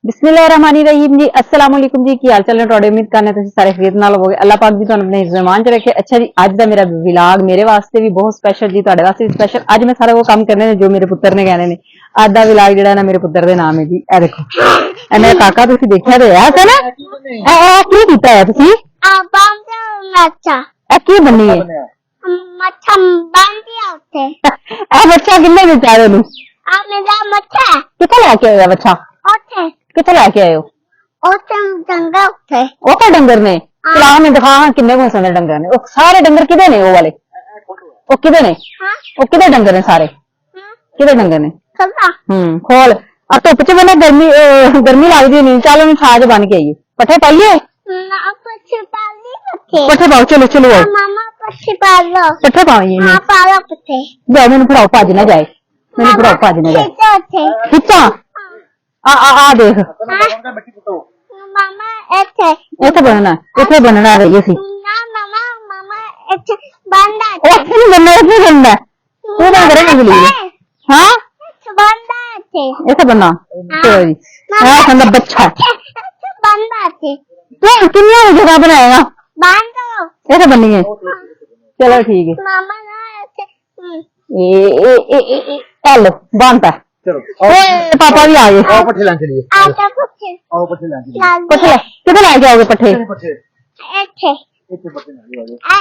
बिस्मिल्लाहिर्रहमानिर्रहीम जी अस्सलाम वालेकुम जी की हाल चाल है तुहाडे उम्मीद करने तुसीं सारे खैरियत नाल होवोगे अल्लाह पाक जी तुहानू अपने ज़मान च रखे। अच्छा जी अज दा मेरा व्लॉग मेरे वास्ते भी बहुत स्पेशल जी तुहाडे वास्ते भी स्पेशल। अज मैं सारा वो काम करने ने जो मेरे पुत्तर ने कहने ने। अज दा व्लॉग जिहड़ा ना मेरे पुत्तर दे नाम है जी। ए देखो ए मेरा काका तुसीं देखिया ते है ना ए की कीता है तुसीं ए की बनी है मच्छा बन दिया उठे ए बच्चा किन्ने दिता है तैनू आ मेरा मच्छा कित्थे लेके आया बच्चा उठे कित्थे लेके आए हो उठे जंगा उठे वो क्या डंगर ने चला मैं दिखा हाँ किन्ने को संदे डंगर ने वो सारे डंगर किदे ने वो वाले वो किदे ने हां वो किदे डंगर ने सारे किदे डंगर ने खला खोल और धुप च मैंने गर्मी गर्मी लगदी नहीं चल मैं छाज बन के आइए पट्ठे पाइए ना पछे पाली पछे पट्ठे पाओ चलो चलो आओ मामा पछे पालो पट्ठे पाइए हां पालो पछे जाओ मैंने फड़ाओ भज ना जाए मैंने फड़ाओ भज ना जाए उठे खिच्चा आ देख मामा ऐसे इथे बनना रही सी ना मामा मामा ऐसे बंदा ओथे नहीं बनना इथे बनना तू ना करेंगे बिल्ली हां बंदा थे इथे बनना चलो जी हां संदा बच्चा बंदा थे तू कितनी जगह बनाएगा बांधो इथे बननी है चलो ठीक है मामा ना ऐसे ए हेलो बांधता चलो ओए पापा भी आ गए आओ पट्ठे लाने चलिए आटा पछे आओ पट्ठे लाने चलिए पट्ठे किधर लेके आओगे पट्ठे पट्ठे ऐसे इतने पट्ठे ना आ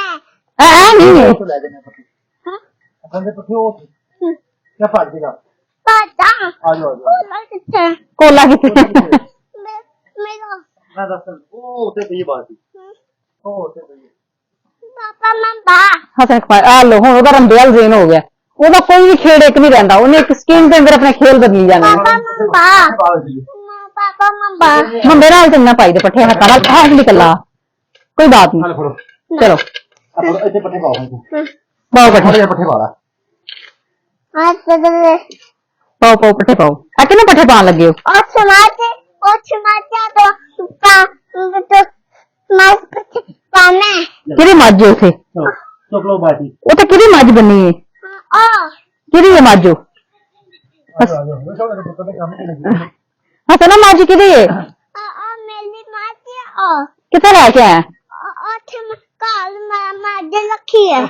आ नहीं है तो ले देने पट्ठे अपन दे पट्ठे हो क्या फाड़ देगा पता आ जाओ लगता कोला कितने मेरा ना दस ओ ते ये बात ओ ते पापा मम्मा हसन खा आ लो हुन ओदा रंबेल जेन हो गया ओदा कोई भी खेल एक नहीं रहंदा ओने एक स्कीम के अंदर अपने खेल बदली जाने पापा मम्मा मंबे नाल चंगा पाई दे पट्ठे हत्था नाल खास नहीं कल्ला कोई बात नहीं चलो अब इतने पट्ठे पाओ पाओ पट्ठे पट्ठे पाला पाओ पाओ पट्ठे पाओ आ किने पट्ठे पान लगे हो और समाते तो मास पट्टे पाना किरी मज है उसे चुप लो बाटी वो तो किरी मज बनी है ओ किरी है मज हसन मज किरी है मेरी माती ओ किथे लेके आया और काल मामा दे रखी है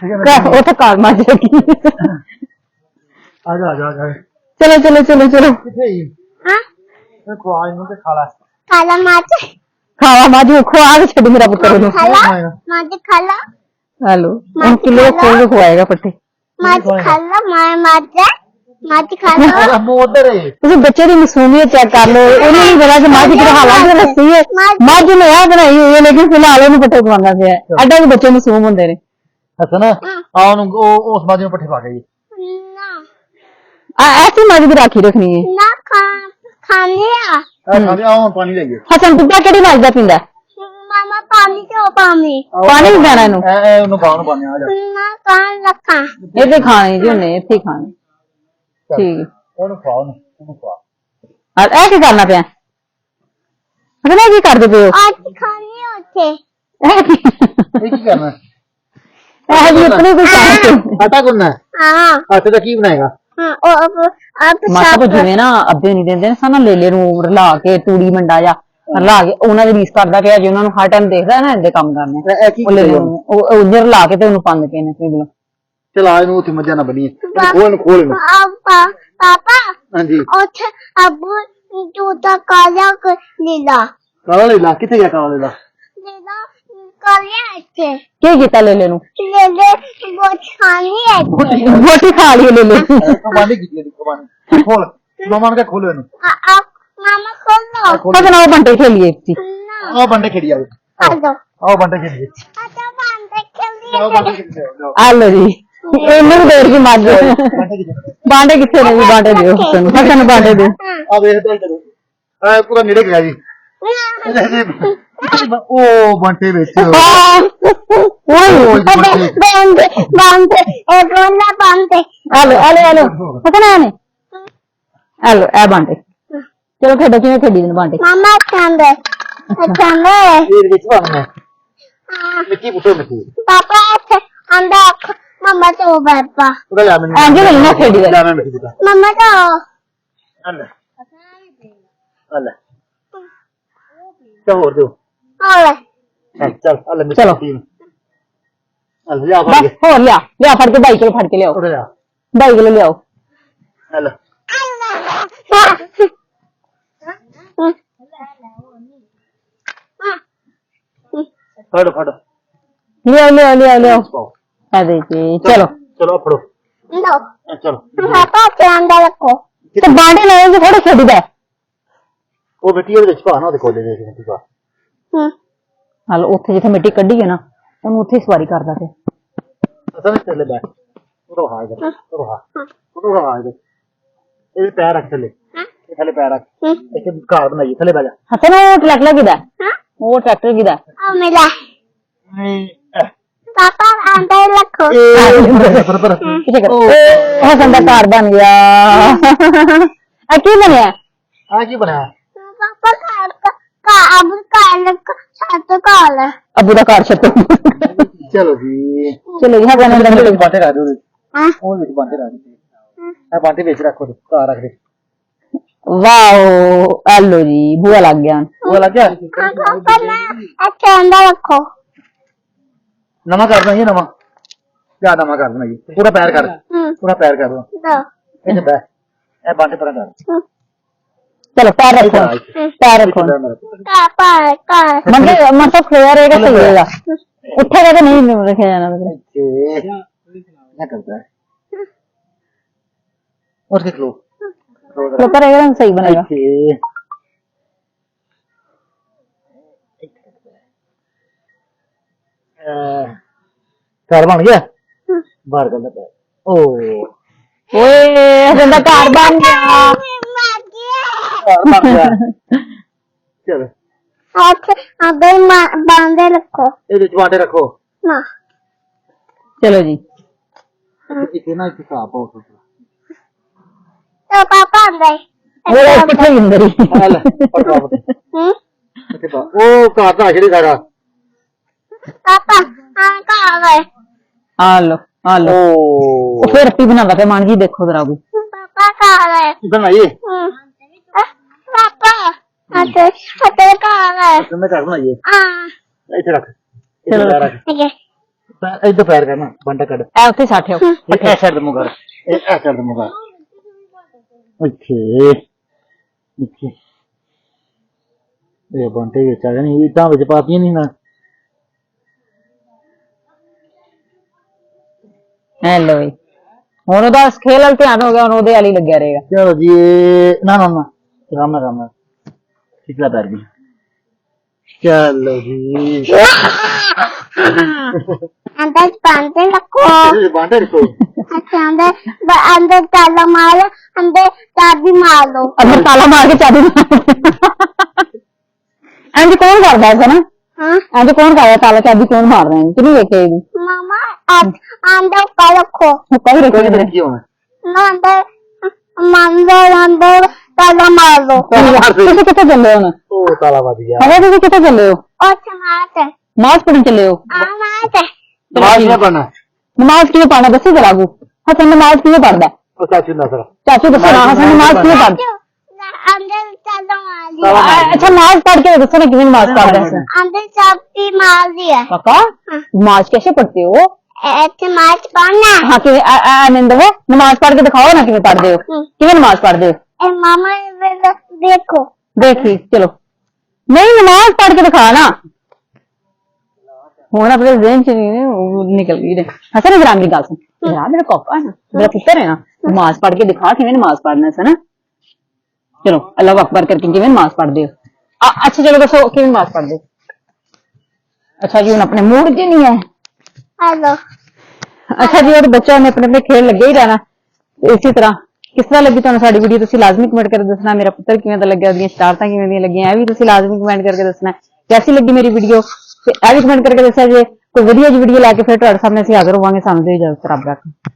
वो तो कार मज लगी आ जा चलो चलो चलो चलो किथे ही हां मैं खुआ इनु ते खाला काला माते खावा मज खुआ के छड़ मेरा पुत्र नु खाला माते खाला हेलो हम किलो खोल खुआएगा पट्टे माते खाला माते खाला मुंह उधर है ਤੁਸੀਂ ਬੱਚੇ ਦੀ ਮਾਸੂਮੀਅਤ ਚੈੱਕ ਕਰ ਲਓ ਉਹਨੂੰ ਨਹੀਂ ਪਤਾ ਕਿ ਮੱਝ ਕਿਹੜਾ ਹਾਲਾਤ ਵਿੱਚ ਰੱਖੀ ਹੈ ਮੱਝ ਨੇ ਆ ਬਣਾਈ ਹੋਈ ਹੈ ਲੇਕਿਨ ਫਿਲਹਾਲ ਉਹਨੂੰ ਪੱਠੇ ਖਵਾਉਂਦਾ ਪਿਆ ਐਡਾ ਕਿ ਬੱਚੇ ਮਾਸੂਮ ਹੁੰਦੇ ਨੇ ਹਸਨ ਆ ਉਹਨੂੰ ਉਸ ਬਾਜੂ ਨੂੰ ਪੱਠੇ ਪਾ ਗਈ ना ऐसी मज भी राखी रखनी है ना खाने ਆ ਖਾਦੇ ਆ ਹੁਣ ਪਾਣੀ ਲਈਏ हसन दुद्धा केड़ी मज दा पींदा मामा पानी दो पानी पानी भी देना इनू ਉਹਨੂੰ ਖਾਣ ਪਾਣੀ ਆ ਜਾ ना कान रखा इथे खाने जी उन्हें इथे खाने ठीक ਉਹਨੂੰ ਖਵਾ ਉਹਨੂੰ ਖਵਾ और ऐ की करना पिया हसन की करदे पे हो आज खाने होते ਇਹ ਕੀ ਕਰਨਾ ऐ भी अपनी कोई काम ਆਟਾ ਗੁੰਨਣਾ हाँ ਆਟੇ ਦਾ ਕੀ ਬਣਾਏਗਾ हाँ अब ਮਾਤਾ ਕੋ ਜਿਵੇਂ ਨਾ ਅੱਧੇ ਨਹੀਂ ਦਿੰਦੇ ਨੇ ਸਾਨਾ ਲੇਲੇ ਨੂੰ ਰਲਾ ਕੇ ਤੂੜੀ ਮੰਡਾ ਜਾ ਰਲਾ ਕੇ ਉਹਨਾਂ ਦੀ ਰੀਸ ਕਰਦਾ ਪਿਆ ਜੇ ਉਹਨਾਂ ਨੂੰ ਹਰ ਟਾਈਮ ਦੇਖਦਾ ਨਾ ਇਹਦੇ ਕੰਮ ਕਰਨੇ ਇਹ ਕੀ ਉਹ ਲੈ ਉਹ ਉਧਰ ਲਾ ਕੇ ਤੇ ਉਹਨੂੰ ਪੰਦ ਪਏ ਨੇ ਖਰੀਦ ਲਓ ਚਲਾ ਇਹਨੂੰ ਉੱਥੇ ਮੱਝਾਂ ਨਾ ਬਣੀ ਖੋਲ ਇਹਨੂੰ पापा ਹਾਂਜੀ और अब दूधा काला लीला ਕਾਲਾ ਲੀਲਾ ਕਿੱਥੇ ਗਿਆ ਕਾਲਾ ਲੀਲਾ लीला काले अच्छे ਕੀ ਕੀਤਾ ਲੇਲੇ ਨੂੰ ले वो छानी है ਰੋਟੀ ਖਾ ਲਈ ਲੇਲੇ ਕਮਾਨੀ ਕੀਤੀ ਇਹਦੀ ਕਮਾਨੀ ਖੋਲ ਮਾਮਾ ਨੇ ਖੋਲੋ ਇਹਨੂੰ अब मामा खोलो ਹਸਨ ਉਹ ਬੰਟੇ ਖੇਲੀਏ ਸੀ ना ਆਹ ਬੰਦੇ ਖੇਡੀ ਆਵੇ आलो ਆਹ ਬੰਦੇ ਖੇਡੀ अच्छा बांधे खेल ਆਹ ਬੰਦੇ ਖੇਡੀ ਜਾਓ ਆ ਲੋ ਜੀ ਇਹਨੂੰ ਦੇਰ ਕੀ ਮੱਝ ਬਾਂਡੇ ਕਿੱਥੇ ਨੇ ਜੀ ਬਾਂਡੇ ਦਿਓ ਹਸਨ ਨੂੰ ਬਾਂਡੇ ਦਿਓ ਆ ਵੇਖ ਤੇ ਇਧਰ ਆ ਪੂਰਾ ਨੇੜੇ ਗਿਆ ਜੀ ਉਹ ਬੰਟੇ ਵਿੱਚ बांधे बांधे एक रोना बांधे हेलो पता ना ने हेलो ए बांटे चलो खेडो किवें खेडी ने बांटे मामा खांदे खांदे ਇਹ ਵਿੱਚ ਪਾਣਾ ਮਿੱਟੀ ਪੁੱਟੋ ਮਿੱਟੀ पापा अंदर मम्मा तो पापा ਉਹਦਾ ਲਿਆ ਮੈਨੂੰ ਐਂਜ ਨਹੀਂ ਨਾ ਖੇਡੀ ਲਿਆ ਮੈਂ ਮਿੱਟੀ ਪੁੱਟਾ मम्मा तो ਅੱਲੇ ਅੱਲੇ क्या और दो और चल अल्लाह में चलो। अल्लाह ले आ बस हो लिया फड़ के भाई को फड़ के ले आओ उठ जा भाई को ले आओ अल्लाह फड़ फड़ ले आओ पाओ अरे जी चलो चलो फड़ो लो चलो पापा के अंदर रखो तो बांटे लाओगे थोड़ा छोड़ी दे वो बेटी ਉਹਦੇ ਵਿੱਚ ਪਾ ਨਾ ਉਹਦੇ ਕੋਲੇ ਦੇ ਮਿੱਟੀ ਪਾ ਹਾਲ ਉੱਥੇ ਜਿੱਥੇ ਮਿੱਟੀ ਕੱਢੀ ਹੈ ਨਾ ਉਹਨੂੰ ਉੱਥੇ ਹੀ ਸਵਾਰੀ ਕਰਦਾ ਤੇ ਪਤਾ ਨਹੀਂ ਚੱਲੇ ਬੈ ਉਰੋ ਹਾਂ ਇਧਰ ਉਰੋ ਹਾਂ ਇਧਰ ਇਹ ਪੈਰ ਰੱਖ ਥੱਲੇ ਇਹ ਥੱਲੇ ਪੈਰ ਰੱਖ ਇੱਥੇ ਘਰ ਬਣਾਈਏ ਥੱਲੇ ਬੈ ਜਾ ਹਸਨ ਉਹ ਟਰੈਕਟਰ ਕਿਹਦਾ ਉਹ ਟਰੈਕਟਰ ਕਿਹਦਾ और मेरा पापा अंदर रखो ਪਰ ਕਿੱਥੇ ਕਰ ਉਹ ਸੰਦਾ ਘਰ ਬਣ ਗਿਆ ਆ ਕੀ ਬਣਿਆ ਆ ਕੀ ਬਣਾਇਆ पापा का अब काल साथ काल ਅਬੂ ਦਾ ਘਰ ਛੱਤੋ ਚਲੋ ਜੀ ਚਲੋ ਇਹ ਬਣਾ ਉਹਦੇ ਦੇ ਵਿੱਚ ਬਾਂਟੇ ਰੱਖ ਦਿਓ हाँ ਉਹ ਵਿੱਚ ਬਾਂਟੇ ਰੱਖ ਦਿਓ ਇਹ ਬਾਂਟੇ ਵਿੱਚ ਰੱਖੋ ਘਰ ਰੱਖ ਦੇ ਵਾਓ ਆਲੋ ਜੀ ਬੂਆ ਲੱਗ ਗਿਆ ਉਹ ਲੱਗ ਗਿਆ पापा ना अच्छा अंदर रखो ਨਵਾਂ ਕਰ ਦਈਏ ਨਵਾਂ ਜਾਂ ਨਵਾਂ ਕਰ ਦਈਏ ਪੂਰਾ ਪੈਰ ਕਰ ਪੂਰਾ ਪੈਰ ਕਰ ਦੋ दो ਇਹ ਬੈ ਇਹ ਬਾਂਟੇ ਪਰ ਕਰ ਚਲੋ ਪੈਰ ਰੱਖੋ ਪੈਰ ਰੱਖੋ पापा का ਮੰਗੇ ਮਤਲਬ ਖੇਆ ਰਹੇਗਾ ਸਹੀ ਹੋਏਗਾ ਉੱਠੇਗਾ ਤਾਂ ਨਹੀਂ ਰੱਖਿਆ ਜਾਣਾ ਮਤਲਬ क्या करता है और देख लो तो करेगा ना सही बनेगा घर बन गया बाहर कर देता है ओ ओए हसन दा घर बन गया घर बन गया चलो अच्छा अगर बांधे रखो ये टमाटे रखो ना चलो जी इतना हिसाब हो तो पापा अंदर वो किथे अंदर ही हेल पटवा ओ काटा छड़ी सारा पापा हाँ कहाँ गए आ लो ओ फिर रट्टी बनाता पे मान जी देखो जरा भी पापा कहाँ गए इधर आइए पापा अच्छा अच्छा कहाँ गए तुमने घर बनाइए हाँ इधर रख इधर पैर रख ठीक है इधर पैर करना बंटा कर ए उत्थे साठे हो ਇਹ ਸਾਈਡ ਤੋਂ ਮੁਗਰ ਇਹ ਸਾਈਡ ਤੋਂ ਮੁਗਰ ਇੱਥੇ ਇੱਥੇ ਇਹ ਬੰਟੇ ਵਿੱਚ ਆ ਜਾਣੀ ਇਟਾਂ ਵਿੱਚ ਪਾਤੀਆਂ ਨਹੀਂ ਨਾ ए लो जी ਹੁਣ ਉਹਦਾ ਖੇਲ ਵੱਲ ਧਿਆਨ ਹੋ ਗਿਆ ਹੁਣ ਉਹਦੇ ਵਾਲੀ ਲੱਗਿਆ ਰਹੇਗਾ ਚਲੋ ਜੀ ਨਾ ਨਾ ਨਾ ਰਾਮ ਠੀਕ ਲੱਗ ਰਹੀ ਚਲੋ ਜੀ अंदर बांधे रखो ਇਹ ਬੰਟੇ ਰਖੋ अच्छा अंदर ताला मारो अंदर चाबी मार लो अंदर ताला मार के चाबी इंज कौन करदा है ना हाँ इंज कौन करदा ताला चाबी कौन मारदा है कि नहीं देखे मामा अंदर का रखो कहीं रखे ਕਿਹਦੇ ਕੀ ਹੋਣਾ ना अंदर ताला मार लो ਤੁਸੀਂ ਕਿੱਥੇ ਚੱਲੇ ਹੋ ਨਾ ਉਹ ਤਾਲਾ ਵੱਜ ਗਿਆ ਹਵੇ ਤੁਸੀਂ ਕਿੱਥੇ ਚੱਲੇ ਹੋ और समाते ਨਮਾਜ਼ ਪੜ੍ਹਨ ਚੱਲੇ ਹੋ आमाते ਨਮਾਜ਼ ਨਾ ਪੜਨਾ ਨਮਾਜ਼ ਕਿਵੇਂ ਪੜ੍ਹਨਾ ਦੱਸੀ ਜਰਾ ਕੋ ਹਸਨ ਨਮਾਜ਼ ਕਿਵੇਂ ਪੜ੍ਹਦਾ ਉਹ ਚਾਚੂ ਨਾ ਸਰ ਚਾਚੂ ਦੱਸੋ ਨਾ ਹਸਨ ਨਮਾਜ਼ ਕਿਵੇਂ ਪੜ੍ਹਦਾ अंदर ताला मार दिया ਅੱਛਾ ਨਮਾਜ਼ ਪੜ੍ਹ ਕੇ ਦੱਸੋ ਨਾ ਕਿਵੇਂ ਨਮਾਜ਼ ਪੜ੍ਹਦਾ ਹੈ अंदर चाबी मार दिया पापा नमाज कैसे पढ़ते हो ऐसे मार्च पढ़ना हाँ कि आनंद हो नमाज पढ़ के दिखाओ ना किਵੇਂ पढ़ते हो किਵੇਂ नमाज पढ़ते हो मामा देखो देखी चलो नहीं नमाज पढ़ के दिखा ना ਹੁਣ ਆਪਣੇ ਜ਼ਹਿਨ ਚ ਨਹੀਂ ਨਿਕਲ ਗਈ ਨੇ ਹਸਨ ਇਬਰਾਹਿਮ ਦੀ ਗੱਲ ਸੁਣ ਇਬਰਾਹਿਮ ਮੇਰਾ ਕੋਕਾ ਹੈ ਨਾ ਮੇਰਾ ਪੁੱਤਰ ਹੈ ਨਾ ਨਮਾਜ਼ ਪढ़ ਕੇ ਦਿਖਾ ਕਿਵੇਂ ਨਮਾਜ਼ ਪੜ੍ਹਨਾ ਹੈ ਨਾ ਚਲੋ ਅੱਲਾਹੁ ਅਕਬਰ ਕਰਕੇ ਕਿਵੇਂ ਨਮਾਜ਼ ਪੜ੍ਹਦੇ ਹੋ ਅੱਛਾ ਚਲੋ ਦੱਸੋ ਕਿਵੇਂ ਨਮਾਜ਼ ਪੜ੍ਹਦੇ ਹੋ ਅੱਛਾ ਜੀ ਹੁਣ ਆਪਣੇ ਮੂਡ ਚ ਨਹੀਂ ਹੈ हेलो ਅੱਛਾ ਜੀ और ਬੱਚਿਆਂ ਨੇ ਆਪਣੇ ਖੇਲ ਲੱਗੇ ਹੀ ਰਹਿਣਾ ਇਸੇ ਤਰ੍ਹਾਂ ਕਿਸ ਤਰ੍ਹਾਂ ਲੱਗੀ ਤੁਹਾਨੂੰ ਸਾਡੀ ਵੀਡੀਓ ਤੁਸੀਂ ਲਾਜ਼ਮੀ ਕਮੈਂਟ ਕਰਕੇ ਦੱਸਣਾ ਮੇਰਾ ਪੁੱਤਰ ਕਿਵੇਂ ਦਾ ਲੱਗਿਆ ਉਹਦੀਆਂ ਸ਼ਰਾਰਤਾਂ ਕਿਵੇਂ ਦੀਆਂ ਲੱਗੀਆਂ ਇਹ ਵੀ ਤੁਸੀਂ ਲਾਜ਼ਮੀ ਕਮੈਂਟ ਕਰਕੇ ਦੱਸਣਾ ਕੈਸੀ ਲੱਗੀ ਮੇਰੀ ਵੀਡੀਓ ਤੇ ਇਹ ਵੀ ਕਮੈਂਟ ਕਰਕੇ ਦੱਸਿਆ ਜੇ ਕੋਈ ਵਧੀਆ ਜਿਹੀ ਵੀਡੀਓ ਲੈ ਕੇ ਫਿਰ ਤੁਹਾਡੇ ਸਾਹਮਣੇ ਅਸੀਂ ਹਾਜ਼ਰ ਹੋਵਾਂਗੇ ਸਾਨੂੰ ਦੇ ਇਜਾਜ਼ਤ ਰੱਬ ਰੱਖੇ